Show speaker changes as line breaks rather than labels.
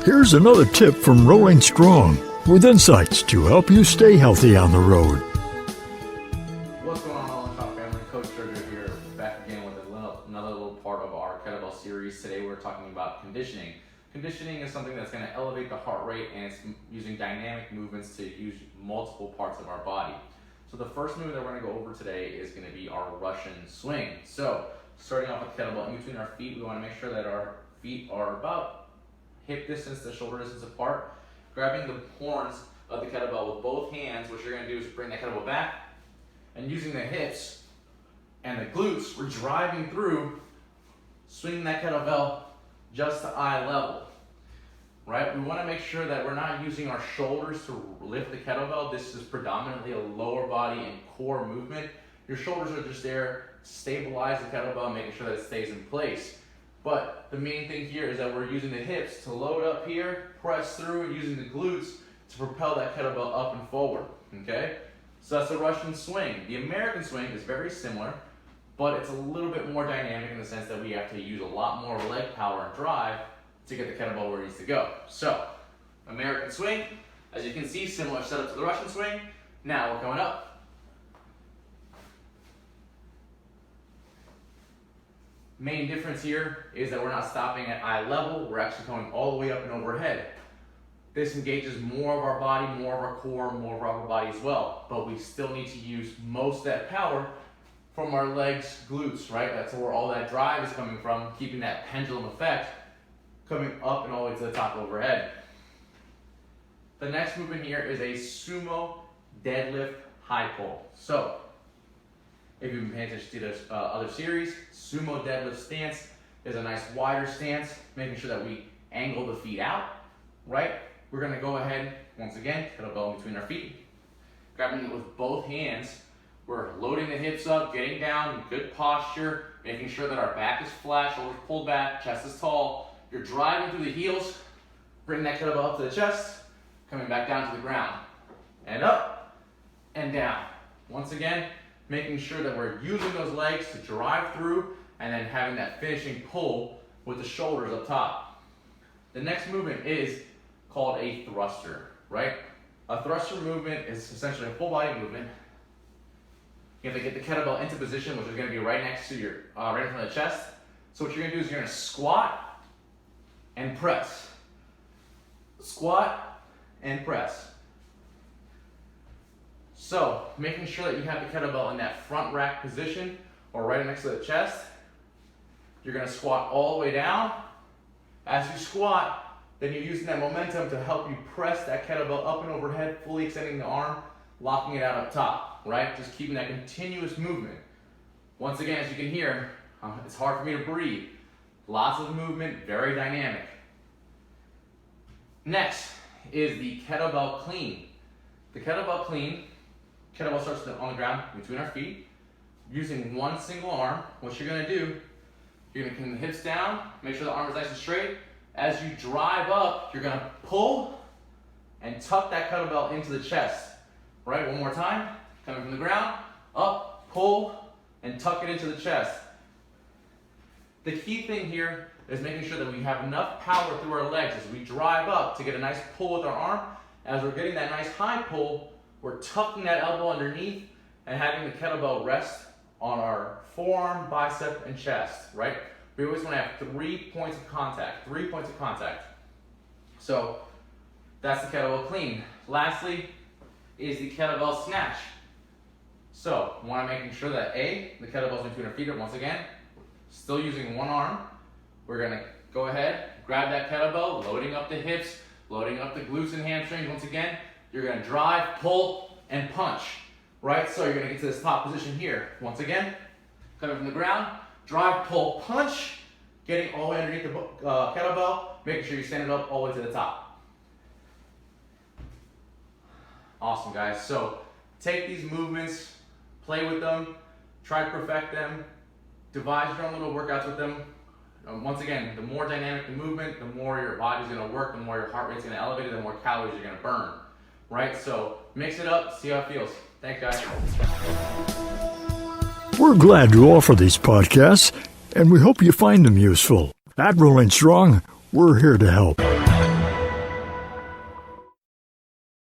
Here's another tip from Rolling Strong with insights to help you stay healthy on the road.
What's going on, Rolling Strong family? Coach Sergio here, back again with another little part of our kettlebell series. Today we're talking about conditioning. Conditioning is something that's going to elevate the heart rate, and it's using dynamic movements to use multiple parts of our body. So the first movement that we're going to go over today is going to be our Russian swing. So starting off with kettlebell in between our feet, we want to make sure that our feet are about hip distance to shoulder distance apart. Grabbing the horns of the kettlebell with both hands, what you're going to do is bring that kettlebell back, and using the hips and the glutes, we're driving through, swinging that kettlebell just to eye level, right? We want to make sure that we're not using our shoulders to lift the kettlebell. This is predominantly a lower body and core movement. Your shoulders are just there to stabilize the kettlebell, making sure that it stays in place. But the main thing here is that we're using the hips to load up here, press through, and using the glutes to propel that kettlebell up and forward, okay? So that's the Russian swing. The American swing is very similar, but it's a little bit more dynamic in the sense that we have to use a lot more leg power and drive to get the kettlebell where it needs to go. So, American swing, as you can see, similar setup to the Russian swing. Now we're coming up. Main difference here is that we're not stopping at eye level, we're actually going all the way up and overhead. This engages more of our body, more of our core, more of our upper body as well, but we still need to use most of that power from our legs, glutes, right? That's where all that drive is coming from, keeping that pendulum effect coming up and all the way to the top overhead. The next movement here is a Sumo Deadlift high pull. So, if you've been paying attention to this other series, Sumo Deadlift stance is a nice wider stance, making sure that we angle the feet out, right? We're gonna go ahead, once again, kettlebell in between our feet, grabbing it with both hands. We're loading the hips up, getting down, good posture, making sure that our back is flat, shoulders pulled back, chest is tall. You're driving through the heels, bring that kettlebell up to the chest, coming back down to the ground, and up and down. Once again, making sure that we're using those legs to drive through and then having that finishing pull with the shoulders up top. The next movement is called a thruster, right? A thruster movement is essentially a full body movement. You have to get the kettlebell into position, which is going to be right next to your, right in front of the chest. So what you're going to do is you're going to squat and press. Squat and press. So, making sure that you have the kettlebell in that front rack position or right next to the chest. You're going to squat all the way down. As you squat, then you're using that momentum to help you press that kettlebell up and overhead, fully extending the arm, locking it out up top, right? Just keeping that continuous movement. Once again, as you can hear, it's hard for me to breathe. Lots of movement, very dynamic. Next is the kettlebell clean. The kettlebell clean, kettlebell starts on the ground between our feet, using one single arm. What you're going to do, you're going to pin the hips down, make sure the arm is nice and straight. As you drive up, you're going to pull and tuck that kettlebell into the chest. Right, one more time, coming from the ground, up, pull, and tuck it into the chest. The key thing here is making sure that we have enough power through our legs as we drive up to get a nice pull with our arm. As we're getting that nice high pull, we're tucking that elbow underneath and having the kettlebell rest on our forearm, bicep, and chest, right? We always want to have 3 points of contact, 3 points of contact. So that's the kettlebell clean. Lastly is the kettlebell snatch. So we want to making sure that the kettlebell's between our feet once again, still using one arm. We're going to go ahead, grab that kettlebell, loading up the hips, loading up the glutes and hamstrings. Once again, you're going to drive, pull, and punch, right? So you're going to get to this top position here. Once again, coming from the ground, drive, pull, punch, getting all the way underneath the kettlebell, making sure you stand it up all the way to the top. Awesome, guys. So take these movements, play with them, try to perfect them, devise your own little workouts with them. Once again, the more dynamic the movement, the more your body's going to work, the more your heart rate's going to elevate, the more calories you're going to burn, right? So mix it up, see how it feels. Thanks, guys.
We're glad to offer these podcasts, and we hope you find them useful. At Rolling Strong, we're here to help.